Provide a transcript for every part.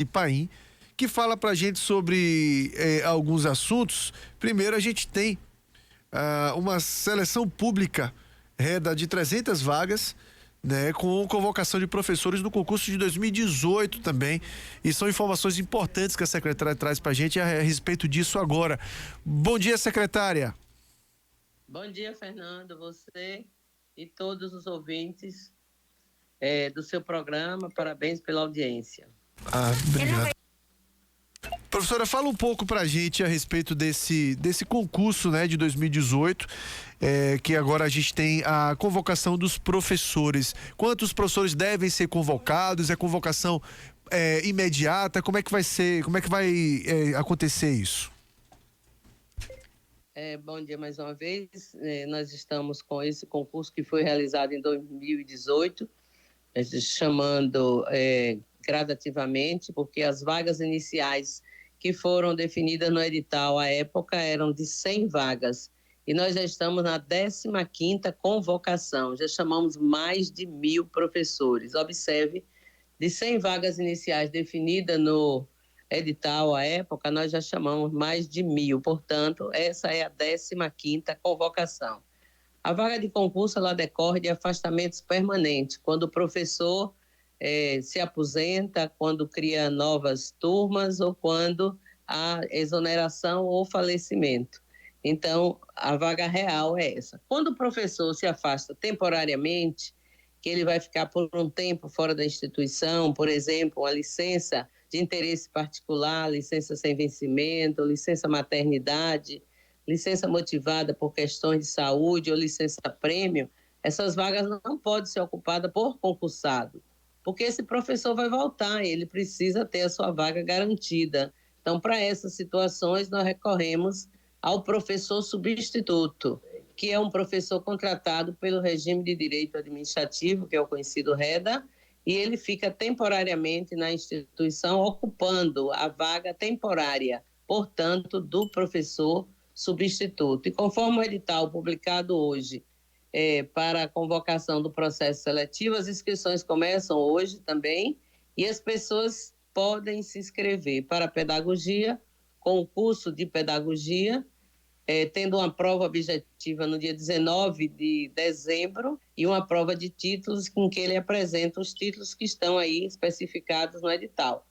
Ipaim, que fala pra gente sobre alguns assuntos. Primeiro, a gente tem uma seleção pública de 300 vagas, né, com convocação de professores no concurso de 2018 também, e são informações importantes que a secretária traz pra gente a respeito disso agora. Bom dia, secretária. Bom dia, Fernando, você e todos os ouvintes do seu programa. Parabéns pela audiência. Obrigado. Professora, fala um pouco pra gente a respeito desse concurso, né, de 2018, que agora a gente tem a convocação dos professores. Quantos professores devem ser convocados? É convocação imediata? Como é que vai ser? Como é que vai acontecer isso? Bom dia mais uma vez. Nós estamos com esse concurso que foi realizado em 2018, chamando gradativamente, porque as vagas iniciais que foram definidas no edital à época eram de 100 vagas, e nós já estamos na 15ª convocação, já chamamos mais de 1.000 professores. Observe, de 100 vagas iniciais definidas no edital à época, nós já chamamos mais de 1.000, portanto, essa é a 15ª convocação. A vaga de concurso, ela decorre de afastamentos permanentes, quando o professor se aposenta, quando cria novas turmas ou quando há exoneração ou falecimento. Então, a vaga real é essa. Quando o professor se afasta temporariamente, que ele vai ficar por um tempo fora da instituição, por exemplo, uma licença de interesse particular, licença sem vencimento, licença maternidade, licença motivada por questões de saúde ou licença prêmio, essas vagas não podem ser ocupadas por concursado, porque esse professor vai voltar, ele precisa ter a sua vaga garantida. Então, para essas situações, nós recorremos ao professor substituto, que é um professor contratado pelo regime de direito administrativo, que é o conhecido REDA, e ele fica temporariamente na instituição ocupando a vaga temporária, portanto, do professor substituto. E conforme o edital publicado hoje para a convocação do processo seletivo, as inscrições começam hoje também, e as pessoas podem se inscrever para a pedagogia, concurso de pedagogia, tendo uma prova objetiva no dia 19 de dezembro e uma prova de títulos com que ele apresenta os títulos que estão aí especificados no edital.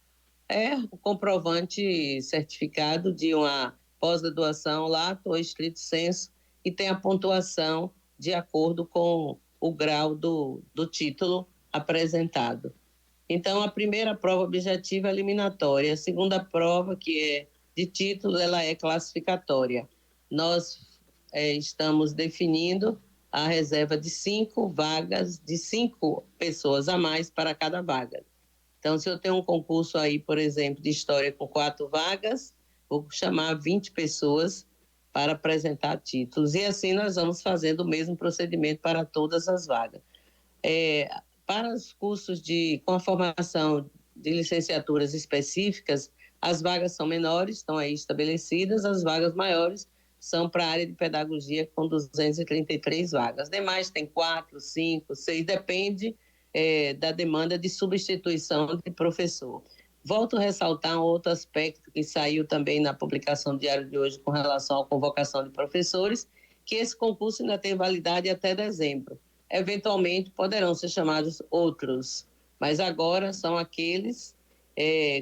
É o comprovante certificado de uma pós-graduação, lato ou estrito sensu, e tem a pontuação de acordo com o grau do título apresentado. Então, a primeira prova objetiva é eliminatória, a segunda prova, que é de título, ela é classificatória. Nós estamos definindo a reserva de 5 vagas, de 5 pessoas a mais para cada vaga. Então, se eu tenho um concurso aí, por exemplo, de história com 4 vagas, vou chamar 20 pessoas para apresentar títulos. E assim nós vamos fazendo o mesmo procedimento para todas as vagas. Para os cursos com a formação de licenciaturas específicas, as vagas são menores, estão aí estabelecidas, as vagas maiores são para a área de pedagogia, com 233 vagas. Demais tem 4, 5, 6, depende da demanda de substituição de professor. Volto a ressaltar um outro aspecto que saiu também na publicação do Diário de hoje com relação à convocação de professores, que esse concurso ainda tem validade até dezembro. Eventualmente poderão ser chamados outros, mas agora são aqueles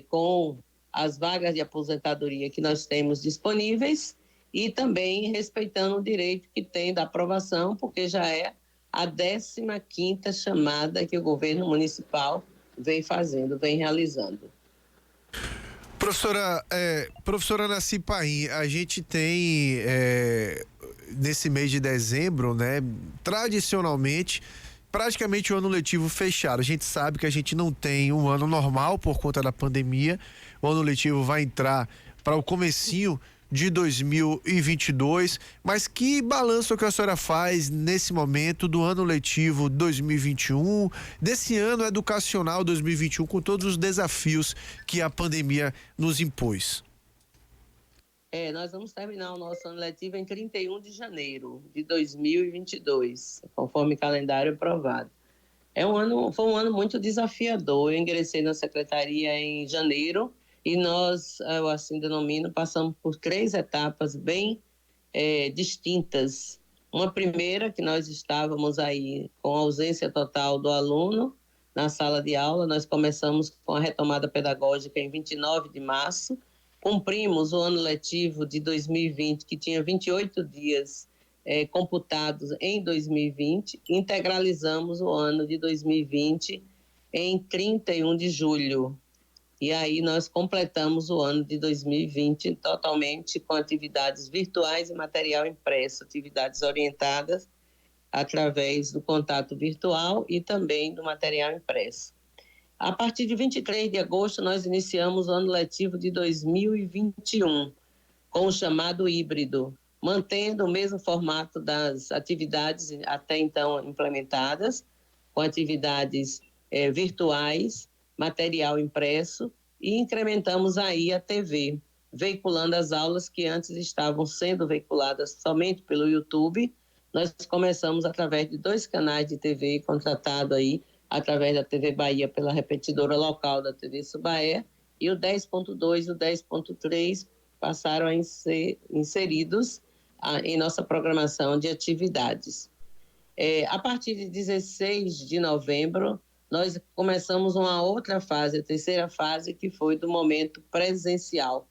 com as vagas de aposentadoria que nós temos disponíveis e também respeitando o direito que tem da aprovação, porque já é a 15ª chamada que o governo municipal vem fazendo, vem realizando. Professora Anacy Paim, a gente tem nesse mês de dezembro, né, tradicionalmente, praticamente o ano letivo fechado. A gente sabe que a gente não tem um ano normal por conta da pandemia. O ano letivo vai entrar para o comecinho de 2022, mas que balanço que a senhora faz nesse momento do ano letivo 2021, desse ano educacional 2021, com todos os desafios que a pandemia nos impôs? Nós vamos terminar o nosso ano letivo em 31 de janeiro de 2022, conforme calendário aprovado. Foi um ano muito desafiador. Eu ingressei na secretaria em janeiro e nós, eu assim denomino, passamos por 3 etapas bem distintas. Uma primeira, que nós estávamos aí com ausência total do aluno na sala de aula. Nós começamos com a retomada pedagógica em 29 de março, cumprimos o ano letivo de 2020, que tinha 28 dias computados em 2020, integralizamos o ano de 2020 em 31 de julho. E aí nós completamos o ano de 2020 totalmente com atividades virtuais e material impresso, atividades orientadas através do contato virtual e também do material impresso. A partir de 23 de agosto, nós iniciamos o ano letivo de 2021, com o chamado híbrido, mantendo o mesmo formato das atividades até então implementadas, com atividades virtuais, material impresso, e incrementamos aí a TV, veiculando as aulas que antes estavam sendo veiculadas somente pelo YouTube. Nós começamos através de 2 canais de TV contratado aí, através da TV Bahia pela repetidora local da TV Subaé, e o 10.2 e o 10.3 passaram a ser inseridos em nossa programação de atividades. A partir de 16 de novembro, nós começamos uma outra fase, a terceira fase, que foi do momento presencial.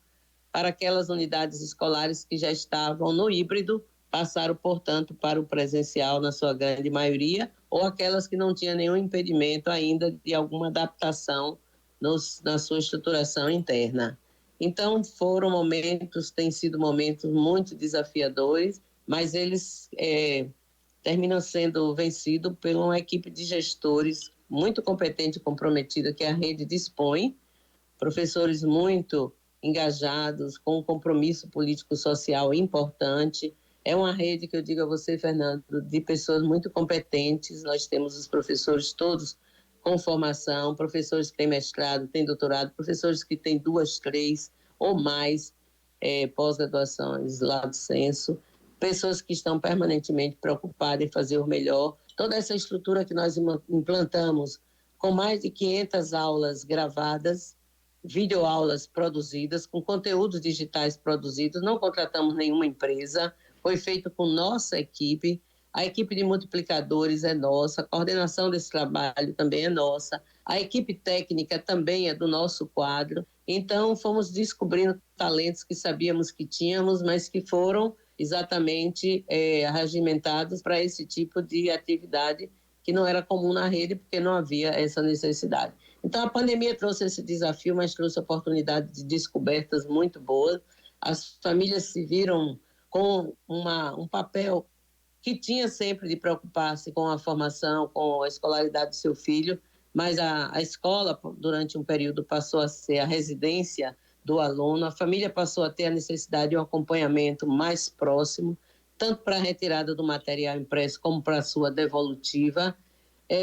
Para aquelas unidades escolares que já estavam no híbrido, passaram, portanto, para o presencial na sua grande maioria, ou aquelas que não tinham nenhum impedimento ainda de alguma adaptação na sua estruturação interna. Então, têm sido momentos muito desafiadores, mas eles terminam sendo vencidos por uma equipe de gestores muito competente e comprometida que a rede dispõe, professores muito engajados, com um compromisso político-social importante. É uma rede que eu digo a você, Fernando, de pessoas muito competentes. Nós temos os professores todos com formação, professores que têm mestrado, têm doutorado, professores que têm 2, 3 ou mais pós-graduações, lato sensu, pessoas que estão permanentemente preocupadas em fazer o melhor. Toda essa estrutura que nós implantamos, com mais de 500 aulas gravadas, videoaulas produzidas, com conteúdos digitais produzidos, não contratamos nenhuma empresa, foi feito com nossa equipe, a equipe de multiplicadores é nossa, a coordenação desse trabalho também é nossa, a equipe técnica também é do nosso quadro. Então, fomos descobrindo talentos que sabíamos que tínhamos, mas que foram exatamente regimentados para esse tipo de atividade que não era comum na rede, porque não havia essa necessidade. Então, a pandemia trouxe esse desafio, mas trouxe oportunidade de descobertas muito boas. As famílias se viram com um papel que tinha sempre de preocupar-se com a formação, com a escolaridade do seu filho, mas a escola, durante um período, passou a ser a residência do aluno, a família passou a ter a necessidade de um acompanhamento mais próximo, tanto para a retirada do material impresso como para a sua devolutiva.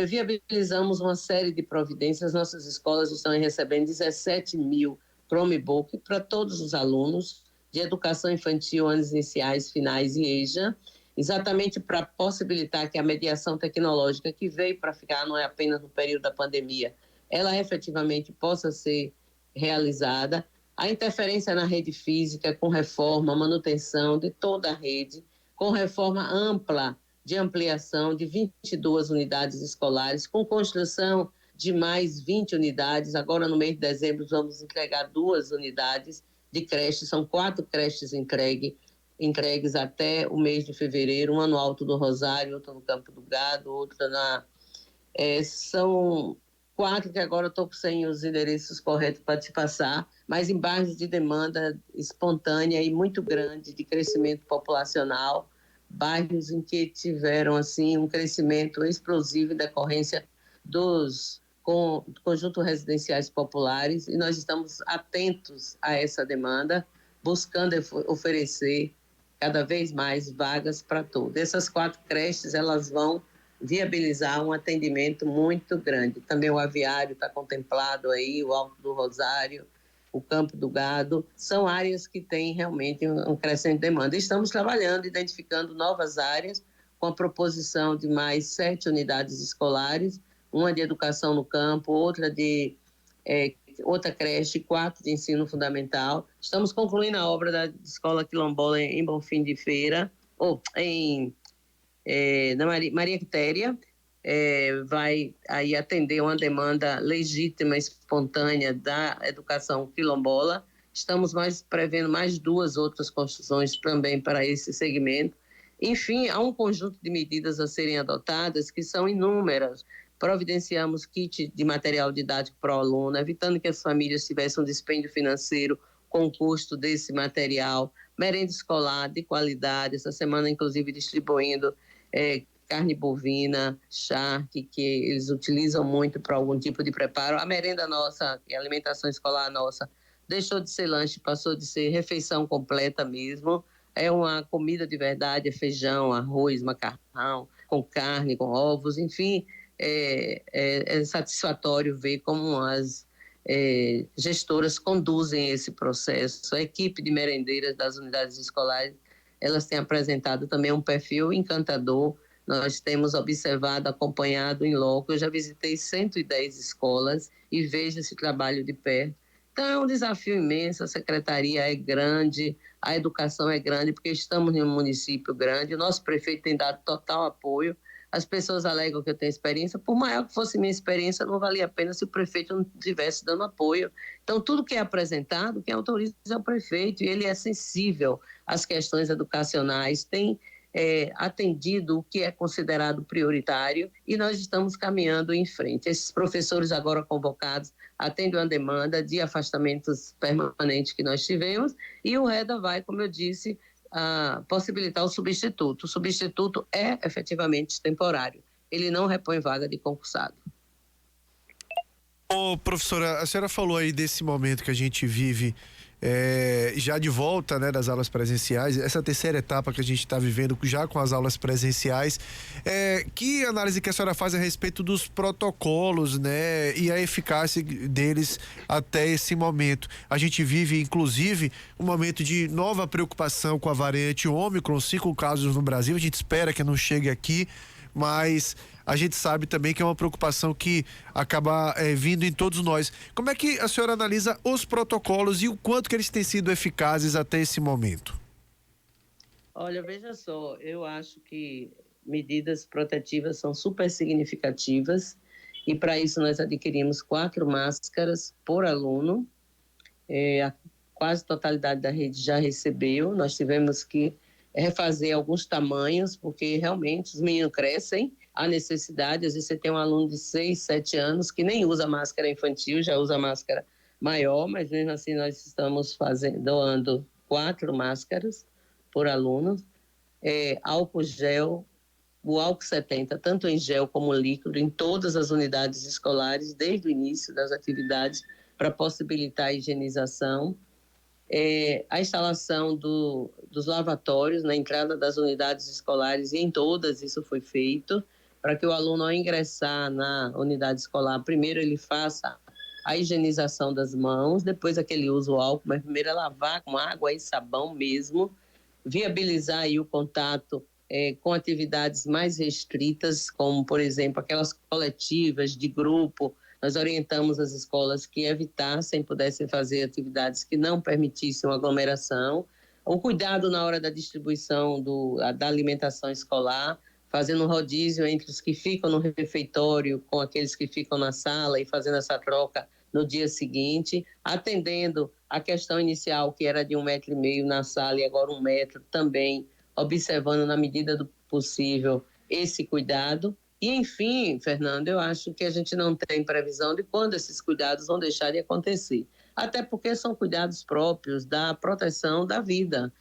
Viabilizamos uma série de providências. Nossas escolas estão recebendo 17 mil Chromebook para todos os alunos de educação infantil, anos iniciais, finais e EJA, exatamente para possibilitar que a mediação tecnológica que veio para ficar, não é apenas no período da pandemia, ela efetivamente possa ser realizada. A interferência na rede física, com reforma, manutenção de toda a rede, com reforma ampla de ampliação de 22 unidades escolares, com construção de mais 20 unidades. Agora, no mês de dezembro, vamos entregar 2 unidades de creche, são 4 creches entregues até o mês de fevereiro, uma no Alto do Rosário, outra no Campo do Gado, outra são 4 que agora estou sem os endereços corretos para te passar, mas em bairros de demanda espontânea e muito grande de crescimento populacional, bairros em que tiveram assim um crescimento explosivo em decorrência dos conjuntos residenciais populares, e nós estamos atentos a essa demanda, buscando oferecer cada vez mais vagas para todos. Essas 4 creches, elas vão viabilizar um atendimento muito grande. Também o aviário está contemplado aí, o Alto do Rosário, o Campo do Gado, são áreas que têm realmente um crescente demanda. Estamos trabalhando, identificando novas áreas, com a proposição de mais 7 unidades escolares, uma de educação no campo, outra de outra creche, 4 de ensino fundamental. Estamos concluindo a obra da Escola Quilombola em Bonfim de Feira, na Maria Quitéria. Vai aí atender uma demanda legítima, espontânea da educação quilombola. Estamos prevendo mais 2 outras construções também para esse segmento. Enfim, há um conjunto de medidas a serem adotadas que são inúmeras. Providenciamos kit de material didático para o aluno, evitando que as famílias tivessem um dispêndio financeiro com o custo desse material, merenda escolar de qualidade, essa semana inclusive distribuindo carne bovina, charque, que eles utilizam muito para algum tipo de preparo. A merenda nossa, a alimentação escolar nossa, deixou de ser lanche, passou de ser refeição completa mesmo. É uma comida de verdade, é feijão, arroz, macarrão, com carne, com ovos, enfim. É satisfatório ver como as gestoras conduzem esse processo. A equipe de merendeiras das unidades escolares, elas têm apresentado também um perfil encantador. Nós temos observado, acompanhado em loco. Eu já visitei 110 escolas e vejo esse trabalho de perto. Então, é um desafio imenso, a secretaria é grande, a educação é grande, porque estamos em um município grande, o nosso prefeito tem dado total apoio. As pessoas alegam que eu tenho experiência, por maior que fosse minha experiência, não valia a pena se o prefeito não estivesse dando apoio. Então, tudo que é apresentado, quem autoriza é o prefeito, e ele é sensível às questões educacionais, tem atendido o que é considerado prioritário, e nós estamos caminhando em frente. Esses professores agora convocados atendem uma demanda de afastamentos permanentes que nós tivemos, e o REDA vai, como eu disse, possibilitar o substituto. O substituto é efetivamente temporário, ele não repõe vaga de concursado. Professora, a senhora falou aí desse momento que a gente vive já de volta, né, das aulas presenciais, essa terceira etapa que a gente está vivendo já com as aulas presenciais. Que análise que a senhora faz a respeito dos protocolos, né, e a eficácia deles até esse momento? A gente vive, inclusive, um momento de nova preocupação com a variante Ômicron, 5 casos no Brasil, a gente espera que não chegue aqui, mas a gente sabe também que é uma preocupação que acaba vindo em todos nós. Como é que a senhora analisa os protocolos e o quanto que eles têm sido eficazes até esse momento? Olha, veja só, eu acho que medidas protetivas são super significativas, e para isso nós adquirimos 4 máscaras por aluno. A quase totalidade da rede já recebeu. Nós tivemos que refazer alguns tamanhos, porque realmente os meninos crescem, há necessidade. Às vezes você tem um aluno de 6, 7 anos que nem usa máscara infantil, já usa máscara maior, mas mesmo assim nós estamos doando 4 máscaras por aluno. Álcool gel, o álcool 70, tanto em gel como líquido, em todas as unidades escolares, desde o início das atividades, para possibilitar a higienização. A instalação dos lavatórios na entrada das unidades escolares, e em todas isso foi feito, para que o aluno, ao ingressar na unidade escolar, primeiro ele faça a higienização das mãos, depois é que ele usa o álcool, mas primeiro é lavar com água e sabão mesmo, viabilizar aí o contato com atividades mais restritas, como, por exemplo, aquelas coletivas de grupo. Nós orientamos as escolas que evitassem, pudessem fazer atividades que não permitissem uma aglomeração. O cuidado na hora da distribuição da alimentação escolar, fazendo um rodízio entre os que ficam no refeitório com aqueles que ficam na sala e fazendo essa troca no dia seguinte, atendendo a questão inicial, que era de 1,5 metro na sala e agora 1 metro também, observando na medida do possível esse cuidado. E, enfim, Fernando, eu acho que a gente não tem previsão de quando esses cuidados vão deixar de acontecer. Até porque são cuidados próprios da proteção da vida.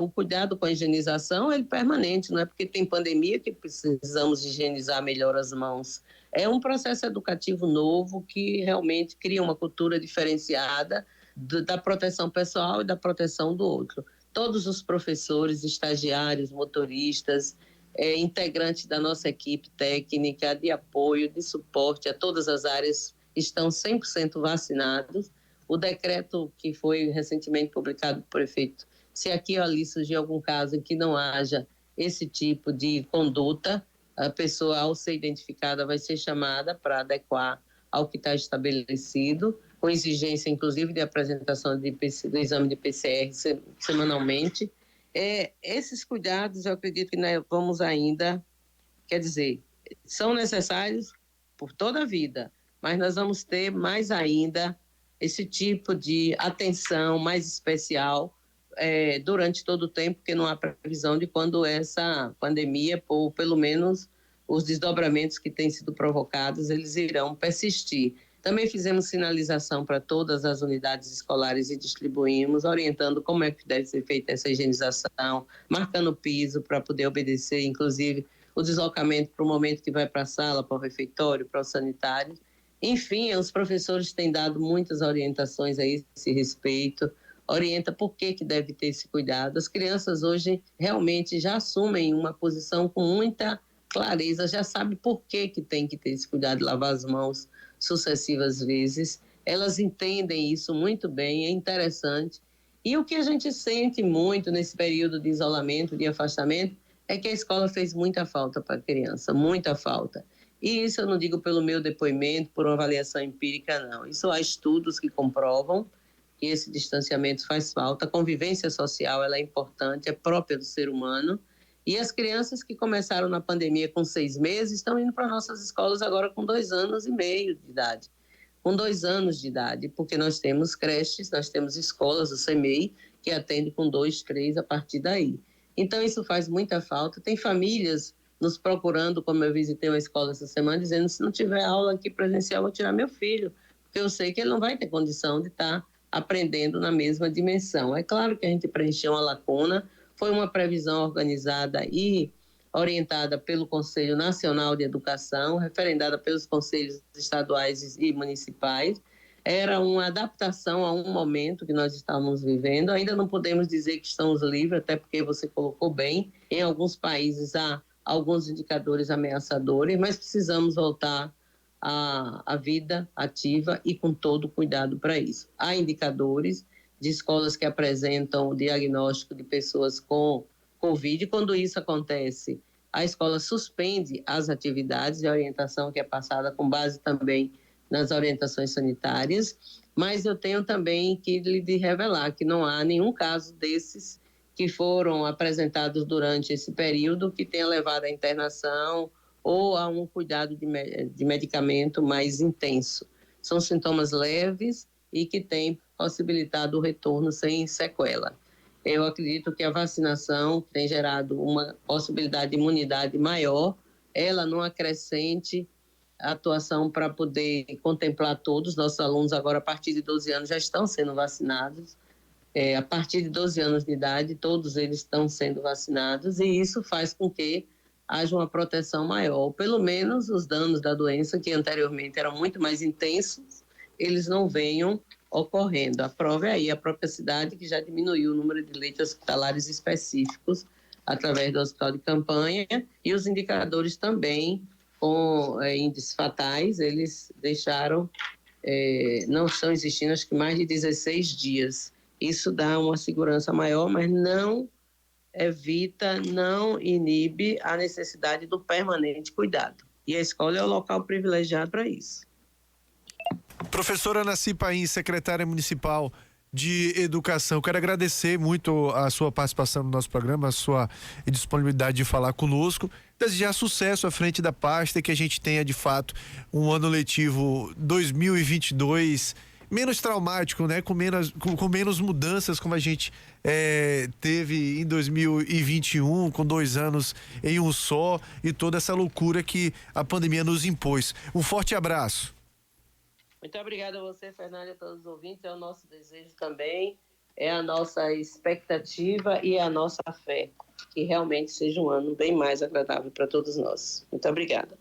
O cuidado com a higienização é permanente, não é porque tem pandemia que precisamos higienizar melhor as mãos. É um processo educativo novo que realmente cria uma cultura diferenciada da proteção pessoal e da proteção do outro. Todos os professores, estagiários, motoristas, integrantes da nossa equipe técnica de apoio, de suporte a todas as áreas estão 100% vacinados. O decreto que foi recentemente publicado pelo prefeito, se aqui ou ali surgir algum caso em que não haja esse tipo de conduta, a pessoa, ao ser identificada, vai ser chamada para adequar ao que está estabelecido, com exigência, inclusive, de apresentação do exame de PCR semanalmente. Esses cuidados, eu acredito que nós vamos ainda, quer dizer, são necessários por toda a vida, mas nós vamos ter mais ainda esse tipo de atenção mais especial durante todo o tempo, porque não há previsão de quando essa pandemia, ou pelo menos os desdobramentos que têm sido provocados, eles irão persistir. Também fizemos sinalização para todas as unidades escolares e distribuímos, orientando como é que deve ser feita essa higienização, marcando o piso para poder obedecer, inclusive, o deslocamento para o momento que vai para a sala, para o refeitório, para o sanitário. Enfim, os professores têm dado muitas orientações a esse respeito, orienta por que deve ter esse cuidado. As crianças hoje realmente já assumem uma posição com muita clareza, já sabem por que tem que ter esse cuidado de lavar as mãos sucessivas vezes. Elas entendem isso muito bem, é interessante. E o que a gente sente muito nesse período de isolamento, de afastamento, é que a escola fez muita falta para a criança, muita falta. E isso eu não digo pelo meu depoimento, por uma avaliação empírica, não. Isso há estudos que comprovam que esse distanciamento faz falta. A convivência social ela é importante, é própria do ser humano. E as crianças que começaram na pandemia com 6 meses estão indo para nossas escolas agora com 2 anos e meio de idade. Com 2 anos de idade, porque nós temos creches, nós temos escolas, o CEMEI, que atende com 2, 3 a partir daí. Então, isso faz muita falta. Tem famílias nos procurando, como eu visitei uma escola essa semana, dizendo, se não tiver aula aqui presencial, vou tirar meu filho, porque eu sei que ele não vai ter condição de estar aprendendo na mesma dimensão. É claro que a gente preencheu uma lacuna, foi uma previsão organizada e orientada pelo Conselho Nacional de Educação, referendada pelos conselhos estaduais e municipais. Era uma adaptação a um momento que nós estávamos vivendo. Ainda não podemos dizer que estamos livres, até porque você colocou bem, em alguns países há alguns indicadores ameaçadores, mas precisamos voltar à vida ativa e com todo o cuidado para isso. Há indicadores de escolas que apresentam o diagnóstico de pessoas com Covid. Quando isso acontece, a escola suspende as atividades de orientação que é passada com base também nas orientações sanitárias, mas eu tenho também que lhe revelar que não há nenhum caso desses que foram apresentados durante esse período que tenha levado à internação ou a um cuidado de medicamento mais intenso. São sintomas leves e que têm possibilitado o retorno sem sequela. Eu acredito que a vacinação tem gerado uma possibilidade de imunidade maior, ela não acrescente a atuação para poder contemplar todos. Nossos alunos agora, a partir de 12 anos, já estão sendo vacinados. A partir de 12 anos de idade, todos eles estão sendo vacinados, e isso faz com que haja uma proteção maior. Pelo menos os danos da doença, que anteriormente eram muito mais intensos, eles não venham ocorrendo. A prova é aí, a própria cidade, que já diminuiu o número de leitos hospitalares específicos através do hospital de campanha, e os indicadores também, com índices fatais, eles deixaram, não estão existindo, acho que mais de 16 dias. Isso dá uma segurança maior, mas não evita, não inibe a necessidade do permanente cuidado. E a escola é o local privilegiado para isso. Professora Anacy Paim, secretária municipal de Educação, quero agradecer muito a sua participação no nosso programa, a sua disponibilidade de falar conosco, desejar sucesso à frente da pasta e que a gente tenha de fato um ano letivo 2022 menos traumático, né? Com menos mudanças como a gente teve em 2021, com 2 anos em um só, e toda essa loucura que a pandemia nos impôs. Um forte abraço. Muito obrigada a você, Fernando, e a todos os ouvintes. É o nosso desejo também, é a nossa expectativa e a nossa fé, que realmente seja um ano bem mais agradável para todos nós. Muito obrigada.